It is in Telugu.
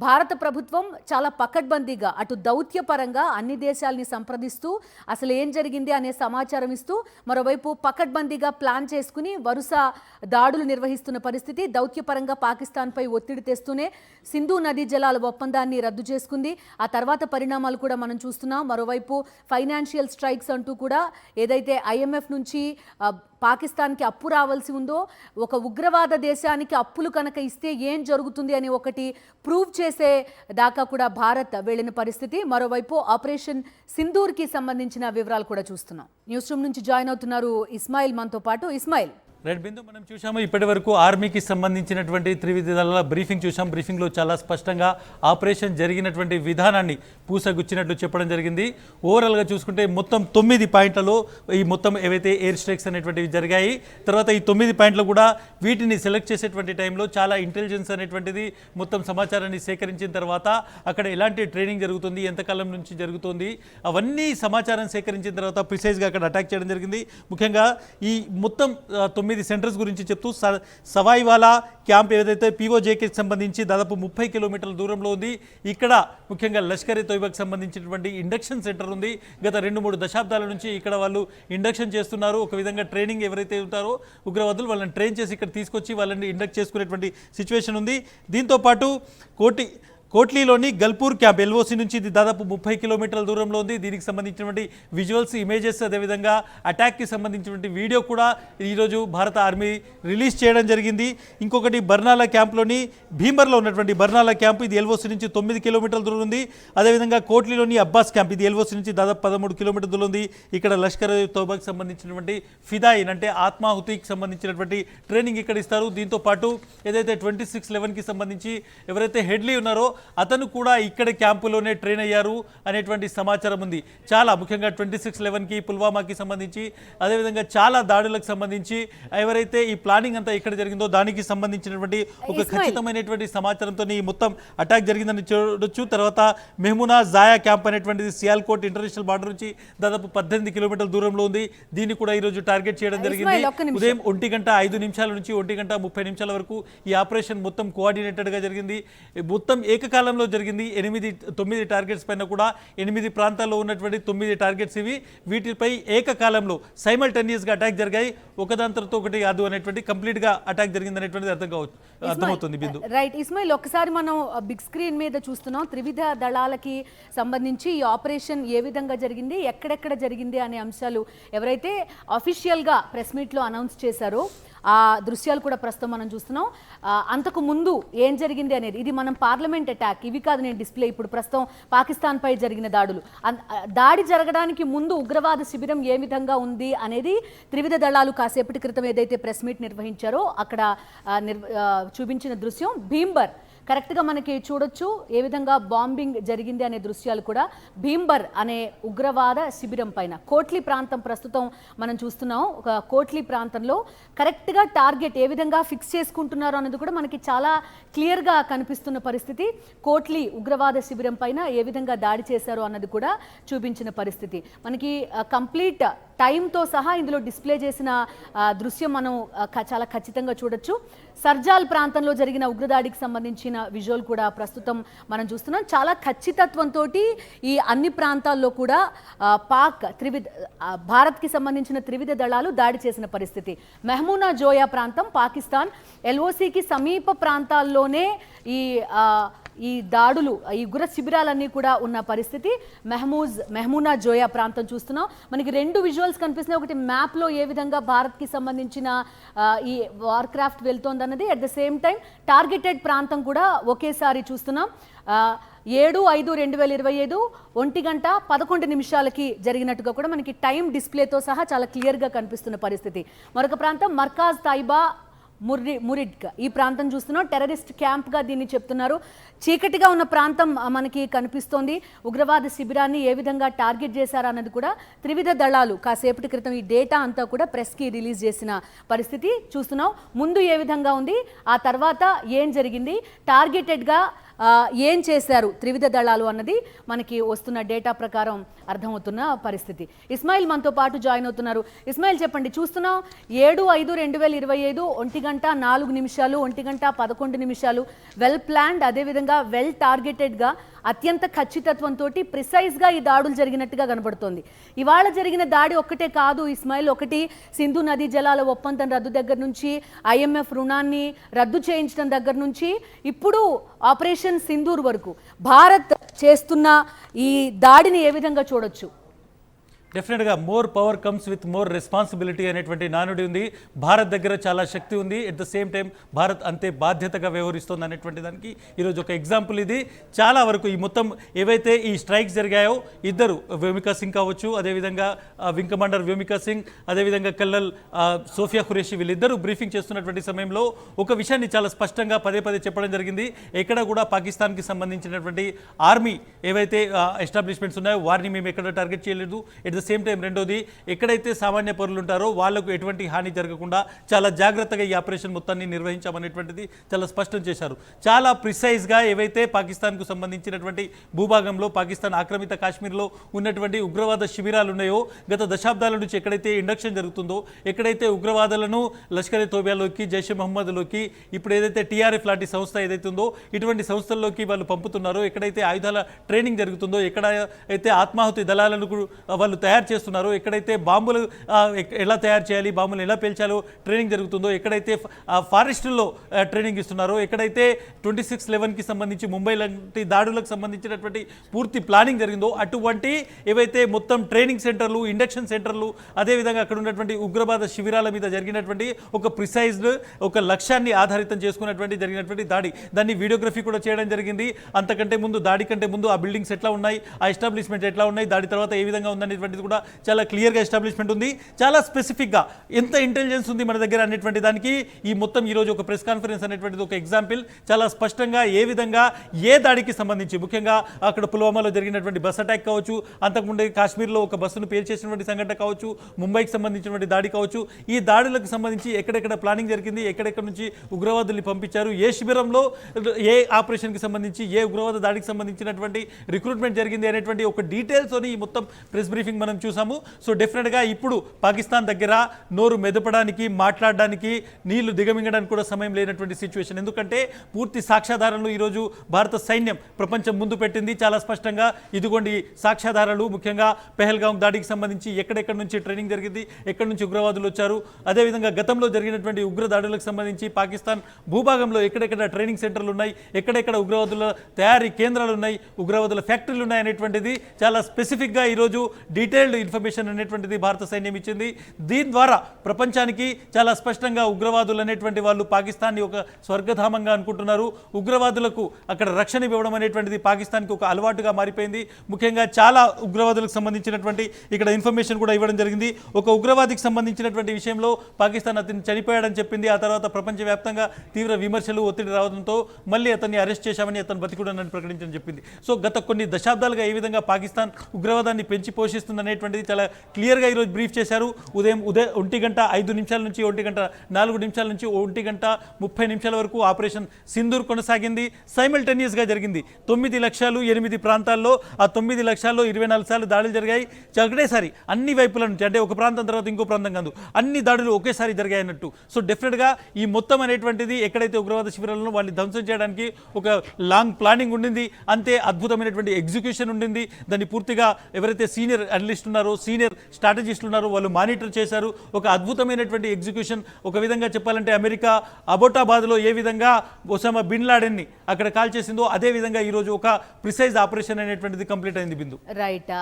భారత ప్రభుత్వం చాలా పకడ్బందీగా అటు దౌత్యపరంగా అన్ని దేశాలని సంప్రదిస్తూ అసలు ఏం జరిగింది అనే సమాచారం ఇస్తూ మరోవైపు పకడ్బందీగా ప్లాన్ చేసుకుని వరుస దాడులు నిర్వహిస్తున్న పరిస్థితి. దౌత్యపరంగా పాకిస్తాన్పై ఒత్తిడి తెస్తూనే సింధు నదీ జలాల ఒప్పందాన్ని రద్దు చేసుకుంది. ఆ తర్వాత పరిణామాలు కూడా మనం చూస్తున్నాం. మరోవైపు ఫైనాన్షియల్ స్ట్రైక్స్ అంటూ కూడా ఏదైతే IMF నుంచి పాకిస్తాన్కి అప్పు రావాల్సి ఉందో, ఒక ఉగ్రవాద దేశానికి అప్పులు కనుక ఇస్తే ఏం జరుగుతుంది అని ఒకటి ప్రూవ్ చేసే దాకా కూడా భారత్ వెళ్ళిన పరిస్థితి. మరోవైపు ఆపరేషన్ సింధూర్కి సంబంధించిన వివరాలు కూడా చూస్తున్నాం. న్యూస్ రూమ్ నుంచి జాయిన్ అవుతున్నారు ఇస్మాయిల్ మనతో పాటు. ఇస్మాయిల్, రెడ్ బిందు మనం చూసాము ఇప్పటి వరకు ఆర్మీకి సంబంధించినటువంటి త్రివిధ దళాల బ్రీఫింగ్ చూసాం. బ్రీఫింగ్లో చాలా స్పష్టంగా ఆపరేషన్ జరిగినటువంటి విధానాన్ని పూసగుచ్చినట్లు చెప్పడం జరిగింది. ఓవరాల్గా చూసుకుంటే మొత్తం 9 పాయింట్లలో ఈ మొత్తం ఏవైతే ఎయిర్ స్ట్రైక్స్ అనేటువంటివి జరిగాయి. తర్వాత ఈ 9 పాయింట్లు కూడా వీటిని సెలెక్ట్ చేసేటువంటి టైంలో చాలా ఇంటెలిజెన్స్ అనేటువంటిది మొత్తం సమాచారాన్ని సేకరించిన తర్వాత అక్కడ ఎలాంటి ట్రైనింగ్ జరుగుతుంది, ఎంతకాలం నుంచి జరుగుతుంది, అవన్నీ సమాచారం సేకరించిన తర్వాత ప్రిసైజ్గా అక్కడ అటాక్ చేయడం జరిగింది. ముఖ్యంగా ఈ మొత్తం 9 సెంటర్స్ గురించి చెప్తూ సవాయివాలా క్యాంప్ ఏదైతే POJకి సంబంధించి దాదాపు 30 కిలోమీటర్ల దూరంలో ఉంది. ఇక్కడ ముఖ్యంగా లష్కర్-e తోయిబాకి సంబంధించినటువంటి ఇండక్షన్ సెంటర్ ఉంది. గత 2-3 దశాబ్దాల నుంచి ఇక్కడ వాళ్ళు ఇండక్షన్ చేస్తున్నారు. ఒక విధంగా ట్రైనింగ్ ఎవరైతే ఉంటారో ఉగ్రవాదులు వాళ్ళని ట్రైన్ చేసి ఇక్కడ తీసుకొచ్చి వాళ్ళని ఇండక్ట్ చేసుకునేటువంటి సిచ్యువేషన్ ఉంది. దీంతోపాటు కోట్లీలోని గల్పూర్ క్యాంప్ LOC నుంచి ఇది దాదాపు 30 కిలోమీటర్ల దూరంలో ఉంది. దీనికి సంబంధించినటువంటి విజువల్స్, ఇమేజెస్, అదేవిధంగా అటాక్కి సంబంధించినటువంటి వీడియో కూడా ఈరోజు భారత ఆర్మీ రిలీజ్ చేయడం జరిగింది. ఇంకొకటి బర్నాలా క్యాంప్లోని భీంబర్లో ఉన్నటువంటి బర్నాలా క్యాంప్, ఇది LOC నుంచి 9 కిలోమీటర్ల దూరం ఉంది. అదేవిధంగా కోట్లీలోని అబ్బాస్ క్యాంప్, ఇది LOC నుంచి దాదాపు 13 కిలోమీటర్ల దూరం ఉంది. ఇక్కడ లష్కర్-e తోబాకి సంబంధించినటువంటి ఫిదాయిన్ అంటే ఆత్మాహుతికి సంబంధించినటువంటి ట్రైనింగ్ ఇక్కడ ఇస్తారు. దీంతో పాటు ఏదైతే 2611కి సంబంధించి ఎవరైతే హెడ్లీ ఉన్నారో అతను కూడా ఇక్కడ క్యాంపులోనే ట్రైన్ అయ్యారు అనేటువంటి సమాచారం ఉంది. చాలా ముఖ్యంగా 2611కి, పుల్వామాకి సంబంధించి, అదేవిధంగా చాలా దాడులకు సంబంధించి ఎవరైతే ఈ ప్లానింగ్ అంతా ఇక్కడ జరిగిందో దానికి సంబంధించినటువంటి ఒక ఖచ్చితమైనటువంటి సమాచారంతో ఈ మొత్తం అటాక్ జరిగిందని చూడొచ్చు. తర్వాత మెహ్మునా జాయా క్యాంప్ అనేటువంటిది సియాల్కోట్ ఇంటర్నేషనల్ బార్డర్ నుంచి దాదాపు 18 కిలోమీటర్ల దూరంలో ఉంది. దీన్ని కూడా ఈరోజు టార్గెట్ చేయడం జరిగింది. ఉదయం 1:05 నుంచి 1:30 వరకు ఈ ఆపరేషన్ మొత్తం కోఆర్డినేటెడ్గా జరిగింది. మొత్తం ఏకకాలంలో జరిగింది. 9 టార్గెట్స్ పైన కూడా 8 ప్రాంతాల్లో ఉన్నటువంటి 9 టార్గెట్స్ ఇవి. వీటిపై ఏకకాలంలో సైమల్టేనియస్గా అటాక్ జరిగాయి. ఒకదాని తర్వాత ఒకటి కాదు అనేటువంటి కంప్లీట్గా అటాక్ జరిగింది అనేటువంటిది అర్థమవుతుంది. బిందు, రైట్. ఇస్మాయిల్, ఒకసారి మనం బిగ్ స్క్రీన్ మీద చూస్తున్నాం త్రివిధ దళాలకి సంబంధించి ఈ ఆపరేషన్ ఏ విధంగా జరిగింది, ఎక్కడెక్కడ జరిగింది అనే అంశాలు ఎవరైతే అఫీషియల్గా ప్రెస్ మీట్లో అనౌన్స్ చేశారో ఆ దృశ్యాలు కూడా ప్రస్తుతం మనం చూస్తున్నాం. అంతకు ముందు ఏం జరిగింది అనేది, ఇది మనం పార్లమెంట్ అటాక్ ఇవి కాదు నేను డిస్ప్లే ఇప్పుడు ప్రస్తుతం పాకిస్తాన్పై జరిగిన దాడి జరగడానికి ముందు ఉగ్రవాద శిబిరం ఏ విధంగా ఉంది అనేది త్రివిధ దళాలు కాసేపటి క్రితం ఏదైతే ప్రెస్ మీట్ నిర్వహించారో అక్కడ చూపించిన దృశ్యం. భీంబర్ కరెక్ట్గా మనకి చూడొచ్చు ఏ విధంగా బాంబింగ్ జరిగింది అనే దృశ్యాలు కూడా. భీంబర్ అనే ఉగ్రవాద శిబిరం పైన కోట్లీ ప్రాంతం ప్రస్తుతం మనం చూస్తున్నాం. ఒక కోట్లీ ప్రాంతంలో కరెక్ట్గా టార్గెట్ ఏ విధంగా ఫిక్స్ చేసుకుంటున్నారు అనేది కూడా మనకి చాలా క్లియర్గా కనిపిస్తున్న పరిస్థితి. కోట్లీ ఉగ్రవాద శిబిరం పైన ఏ విధంగా దాడి చేశారు అన్నది కూడా చూపించిన పరిస్థితి. మనకి కంప్లీట్ టైంతో సహా ఇందులో డిస్ప్లే చేసిన దృశ్యం మనం చాలా ఖచ్చితంగా చూడొచ్చు. సర్జాల్ ప్రాంతంలో జరిగిన ఉగ్రదాడికి సంబంధించిన విజువల్ కూడా ప్రస్తుతం మనం చూస్తున్నాం. చాలా ఖచ్చితత్వంతో ఈ అన్ని ప్రాంతాల్లో కూడా భారత్కి సంబంధించిన త్రివిధ దళాలు దాడి చేసిన పరిస్థితి. మెహ్మునా జోయా ప్రాంతం పాకిస్తాన్ LOCకి సమీప ప్రాంతాల్లోనే ఈ దాడులు, ఈ ఉగ్ర శిబిరాలన్నీ కూడా ఉన్న పరిస్థితి. మెహ్మునా జోయా ప్రాంతం చూస్తున్నాం. మనకి 2 విజువల్స్ కనిపిస్తున్నాయి. ఒకటి మ్యాప్లో ఏ విధంగా భారత్కి సంబంధించిన ఈ వార్ క్రాఫ్ట్ వెళ్తోందన్నది, at the same time targeted ప్రాంతం కూడా ఒకేసారి చూస్తున్నాం. 7/5/2025 1:11 జరిగినట్టుగా కూడా మనకి టైం డిస్ప్లేతో సహా చాలా క్లియర్గా కనిపిస్తున్న పరిస్థితి. మరొక ప్రాంతం మర్కాజ్ తైబా మురిడ్, ఈ ప్రాంతం చూస్తున్నాం. టెర్రరిస్ట్ క్యాంప్గా దీన్ని చెప్తున్నారు. చీకటిగా ఉన్న ప్రాంతం మనకి కనిపిస్తోంది. ఉగ్రవాద శిబిరాన్ని ఏ విధంగా టార్గెట్ చేశారన్నది కూడా త్రివిధ దళాలు కాసేపటి క్రితం ఈ డేటా అంతా కూడా ప్రెస్కి రిలీజ్ చేసిన పరిస్థితి చూస్తున్నాం. ముందు ఏ విధంగా ఉంది, ఆ తర్వాత ఏం జరిగింది, టార్గెటెడ్గా ఏం చేశారు త్రివిధ దళాలు అన్నది మనకి వస్తున్న డేటా ప్రకారం అర్థమవుతున్న పరిస్థితి. ఇస్మాయిల్ మనతో పాటు జాయిన్ అవుతున్నారు. ఇస్మాయిల్ చెప్పండి, చూస్తున్నాం 7/5/2025 1:04 1:11 వెల్ ప్లాన్డ్, అదేవిధంగా వెల్ టార్గెటెడ్గా అత్యంత ఖచ్చితత్వంతో ప్రిసైజ్గా ఈ దాడులు జరిగినట్టుగా కనబడుతోంది. ఇవాళ జరిగిన దాడి ఒక్కటే కాదు ఇస్మాయిల్, ఒకటి సింధు నదీ జలాల ఒప్పందం రద్దు దగ్గర నుంచి, IMF రుణాన్ని రద్దు చేయించడం దగ్గర నుంచి, ఇప్పుడు ఆపరేషన్ సింధూర్ వరకు భారత్ చేస్తున్న ఈ దాడిని ఏ విధంగా చూడొచ్చు? డెఫినెట్గా more power comes with more responsibility అనేటువంటి నానుడి ఉంది. భారత్ దగ్గర చాలా శక్తి ఉంది, at the same time Bharat అంతే బాధ్యతగా వ్యవహరిస్తుంది అనేటువంటి దానికి ఈరోజు ఒక ఎగ్జాంపుల్ ఇది. చాలా వరకు ఈ మొత్తం ఏవైతే ఈ స్ట్రైక్స్ జరిగాయో, ఇద్దరు వ్యోమికా సింగ్ కావచ్చు, అదేవిధంగా వింగ్ కమాండర్ వ్యోమికా సింగ్, అదేవిధంగా కల్నల్ సోఫియా ఖురేషి, వీళ్ళిద్దరూ బ్రీఫింగ్ చేస్తున్నటువంటి సమయంలో ఒక విషయాన్ని చాలా స్పష్టంగా పదే చెప్పడం జరిగింది. ఎక్కడ కూడా పాకిస్తాన్కి సంబంధించినటువంటి ఆర్మీ ఏవైతే ఎస్టాబ్లిష్మెంట్స్ ఉన్నాయో వారిని మేము ఎక్కడ టార్గెట్ చేయలేదు. ఎట్ ద సేమ్ టైం రెండోది, ఎక్కడైతే సామాన్య పౌరులు ఉంటారో వాళ్లకు ఎటువంటి హాని జరగకుండా చాలా జాగ్రత్తగా ఈ ఆపరేషన్ మొత్తాన్ని నిర్వహించామనేటువంటిది చాలా స్పష్టం చేశారు. చాలా ప్రిసైజ్గా ఏవైతే పాకిస్తాన్కు సంబంధించినటువంటి భూభాగంలో, పాకిస్తాన్ ఆక్రమిత కాశ్మీర్లో ఉన్నటువంటి ఉగ్రవాద శిబిరాలు ఉన్నాయో, గత దశాబ్దాల నుంచి ఎక్కడైతే ఇండక్షన్ జరుగుతుందో, ఎక్కడైతే ఉగ్రవాదులను లష్కర్ ఎ తోబియాలోకి, జైషే మహమ్మద్లోకి, ఇప్పుడు ఏదైతే TRF లాంటి సంస్థ ఏదైతే ఉందో ఇటువంటి సంస్థల్లోకి వాళ్ళు పంపుతున్నారో, ఎక్కడైతే ఆయుధాల ట్రైనింగ్ జరుగుతుందో, ఎక్కడైతే ఆత్మాహుతి దళాలను వాళ్ళు తయారు చేస్తున్నారో, ఎక్కడైతే బాంబులు ఎలా తయారు చేయాలి, బాంబులు ఎలా పేల్చాలో ట్రైనింగ్ జరుగుతుందో, ఎక్కడైతే ఫారెస్టుల్లో ట్రైనింగ్ ఇస్తున్నారో, ఎక్కడైతే 26/11కి సంబంధించి ముంబై లాంటి దాడులకు సంబంధించినటువంటి పూర్తి ప్లానింగ్ జరిగిందో, అటువంటి ఏవైతే మొత్తం ట్రైనింగ్ సెంటర్లు, ఇండక్షన్ సెంటర్లు, అదేవిధంగా అక్కడ ఉన్నటువంటి ఉగ్రవాద శిబిరాల మీద జరిగినటువంటి ఒక ప్రిసైజ్డ్ ఒక లక్ష్యాన్ని ఆధారితం చేసుకున్నటువంటి జరిగినటువంటి దాడి. దాన్ని వీడియోగ్రఫీ కూడా చేయడం జరిగింది. అంతకంటే ముందు, దాడి కంటే ముందు ఆ బిల్డింగ్స్ ఎట్లా ఉన్నాయి, ఆ ఎస్టాబ్లిష్మెంట్ ఎట్లా ఉన్నాయి, దాడి తర్వాత ఏ విధంగా ఉందనేటువంటిది కూడా చాలా క్లియర్గా ఎస్టాబ్లిష్మెంట్ ఉంది. చాలా స్పెసిఫిక్గా ఎంత ఇంటెలిజెన్స్ ఉంది మన దగ్గర అనేటువంటి దానికి ఈ మొత్తం ఈరోజు ఒక ప్రెస్ కాన్ఫరెన్స్ అనేటువంటిది ఒక ఎగ్జాంపుల్. చాలా స్పష్టంగా ఏ విధంగా ఏ దాడికి సంబంధించి, ముఖ్యంగా అక్కడ పుల్వామాలో జరిగినటువంటి బస్ అటాక్ కావచ్చు, అంతకుముందు కాశ్మీర్లో ఒక బస్సును పేల్చేసినటువంటి సంఘటన కావచ్చు, ముంబైకి సంబంధించినటువంటి దాడి కావచ్చు, ఈ దాడులకు సంబంధించి ఎక్కడెక్కడ ప్లానింగ్ జరిగింది, ఎక్కడెక్కడ నుంచి ఉగ్రవాదుల్ని పంపించారు, ఏ శిబిరంలో ఏ ఆపరేషన్కి సంబంధించి, ఏ ఉగ్రవాద దాడికి సంబంధించినటువంటి రిక్రూట్మెంట్ జరిగింది అనేటువంటి ఒక డీటెయిల్స్ని ఈ మొత్తం ప్రెస్ బ్రీఫింగ్ మనం చూసాము. సో డెఫినెట్గా ఇప్పుడు పాకిస్తాన్ దగ్గర నోరు మెదపడానికి, మాట్లాడడానికి, నీళ్లు దిగమింగడానికి కూడా సమయం లేనటువంటి సిచ్యువేషన్. ఎందుకంటే పూర్తి సాక్ష్యాధారాలు ఈరోజు భారత సైన్యం ప్రపంచం ముందు పెట్టింది. చాలా స్పష్టంగా ఇదిగోండి సాక్ష్యాధారాలు, ముఖ్యంగా పెహల్గాం దాడికి సంబంధించి ఎక్కడెక్కడి నుంచి ట్రైనింగ్ జరిగింది, ఎక్కడి నుంచి ఉగ్రవాదులు వచ్చారు, అదేవిధంగా గతంలో జరిగినటువంటి ఉగ్ర దాడులకు సంబంధించి పాకిస్తాన్ భూభాగంలో ఎక్కడెక్కడ ట్రైనింగ్ సెంటర్లు ఉన్నాయి, ఎక్కడెక్కడ ఉగ్రవాదుల తయారీ కేంద్రాలు ఉన్నాయి, ఉగ్రవాదుల ఫ్యాక్టరీలు ఉన్నాయి అనేటువంటిది చాలా స్పెసిఫిక్గా ఈరోజు డీటెయిల్డ్ ఇన్ఫర్మేషన్ అనేటువంటిది భారత సైన్యం ఇచ్చింది. దీని ద్వారా ప్రపంచానికి చాలా స్పష్టంగా ఉగ్రవాదులు అనేటువంటి వాళ్ళు పాకిస్తాన్ని ఒక స్వర్గధామంగా అనుకుంటున్నారు. ఉగ్రవాదులకు అక్కడ రక్షణ ఇవ్వడం అనేటువంటిది పాకిస్తాన్కి ఒక అలవాటుగా మారిపోయింది. ముఖ్యంగా చాలా ఉగ్రవాదులకు సంబంధించినటువంటి ఇక్కడ ఇన్ఫర్మేషన్ కూడా ఇవ్వడం జరిగింది. ఒక ఉగ్రవాదికి సంబంధించినటువంటి విషయంలో పాకిస్తాన్ అతన్ని చనిపోయాడని చెప్పింది. ఆ తర్వాత ప్రపంచవ్యాప్తంగా తీవ్ర విమర్శలు, ఒత్తిడి రావడంతో మళ్ళీ అతన్ని అరెస్ట్ చేశామని, అతను బతికుడని ప్రకటించని చెప్పింది. సో గత కొన్ని దశాబ్దాలుగా ఏ విధంగా పాకిస్తాన్ ఉగ్రవాదాన్ని పెంచి పోషిస్తుంది అనేటువంటిది చాలా క్లియర్గా ఈరోజు బ్రీఫ్ చేశారు. ఉదయం 1:05 నుంచి 1:04 నుంచి 1:30 వరకు ఆపరేషన్ సింధూర్ కొనసాగింది. సైమల్టేనియస్గా జరిగింది. 9 లక్ష్యాలు 8 ప్రాంతాల్లో, ఆ 9 లక్ష్యాల్లో 24 సార్లు దాడులు జరిగాయి. ఒకటేసారి అన్ని వైపుల నుంచి, అంటే ఒక ప్రాంతం తర్వాత ఇంకో ప్రాంతం కాదు, అన్ని దాడులు ఒకేసారి జరిగాయి అన్నట్టు. సో డెఫినెట్గా ఈ మొత్తం అనేటువంటిది ఎక్కడైతే ఉగ్రవాద శిబిరాలను వాళ్ళని ధ్వంసం చేయడానికి ఒక లాంగ్ ప్లానింగ్ ఉండింది, అంతే అద్భుతమైనటువంటి ఎగ్జిక్యూషన్ ఉండింది. దాన్ని పూర్తిగా ఎవరైతే సీనియర్ అనలిస్ట్ ఉన్నారో, సీనియర్ స్ట్రాటజిస్టులు ఉన్నారో వాళ్ళు మానిటర్ చేశారు. ఒక అద్భుతమైనటువంటి ఎగ్జిక్యూషన్. ఒక విధంగా చెప్పాలంటే అమెరికా అబోటాబాద్లో ఏ విధంగా ఒసామా బిన్ లాడెన్ని అక్కడ కాల్ చేసిందో అదే విధంగా ఈరోజు ఒక ప్రిసైజ్ ఆపరేషన్ అనేటువంటిది కంప్లీట్ అయింది. బిందు రైట్.